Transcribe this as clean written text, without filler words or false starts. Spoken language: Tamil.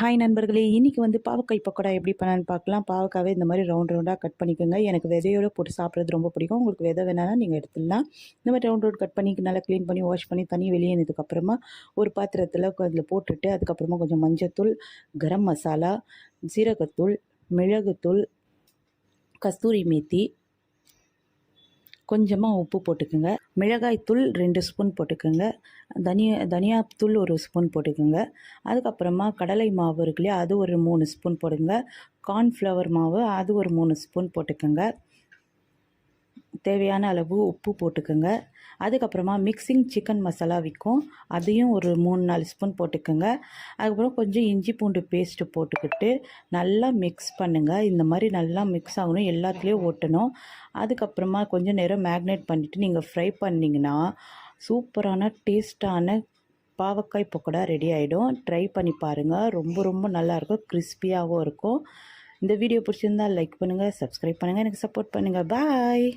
ஹாய் நண்பர்களே! இன்னைக்கு வந்து பாவக்காய் பக்கோடா எப்படி பண்ணலான்னு பார்க்கலாம். பாவக்காவே இந்த மாரி ரவுண்டா கட் பண்ணிக்கோங்க. எனக்கு விதையோட போட்டு சாப்பிட்றது ரொம்ப பிடிக்கும். உங்களுக்கு விதை வேணாம்னா நீங்க எடுத்துடலாம். இந்த மாரி ரவுண்ட் கட் பண்ணி நல்லா க்ளீன் பண்ணி வாஷ் பண்ணி தண்ணி வெளியேறினதுக்கப்புறமா ஒரு பாத்திரத்தில அதில போட்டுட்டு, அதுக்கப்புறமா கொஞ்சம் மஞ்சத்தூள், கரம் மசாலா, சீரகத்தூள், மிளகுத்தூள், கஸ்தூரி மேத்தி, கொஞ்சமா உப்பு போட்டுக்கோங்க. மிளகாய் தூள் 2 ஸ்பூன் போட்டுக்கோங்க. தனியாத்தூள் 1 ஸ்பூன் போட்டுக்கோங்க. அதுக்கப்புறமா கடலை மாவு இருக்கு இல்லையா, அது ஒரு 3 ஸ்பூன் போடுங்க. கார்ன்ஃப்ளவர் மாவு அது ஒரு 3 ஸ்பூன் போட்டுக்கோங்க. தேவையான அளவு உப்பு போட்டுக்கோங்க. அதுக்கப்புறமா மிக்சிங் சிக்கன் மசாலா விற்கும், அதையும் ஒரு 3-4 ஸ்பூன் போட்டுக்கோங்க. அதுக்கப்புறம் கொஞ்சம் இஞ்சி பூண்டு பேஸ்ட்டு போட்டுக்கிட்டு நல்லா மிக்ஸ் பண்ணுங்கள். இந்த மாதிரி நல்லா மிக்ஸ் ஆகணும், எல்லாத்துலேயும் ஒட்டணும். அதுக்கப்புறமா கொஞ்சம் நேரம் மேக்னேட் பண்ணிவிட்டு நீங்கள் ஃப்ரை பண்ணிங்கன்னா சூப்பரான டேஸ்ட்டான பாவக்காய் பக்கோடா ரெடி ஆகிடும். ட்ரை பண்ணி பாருங்கள், ரொம்ப ரொம்ப நல்லாயிருக்கும், கிறிஸ்பியாகவும் இருக்கும். இந்த வீடியோ பிடிச்சிருந்தால் லைக் பண்ணுங்கள், சப்ஸ்கிரைப் பண்ணுங்கள், எனக்கு சப்போர்ட் பண்ணுங்கள். பாய்.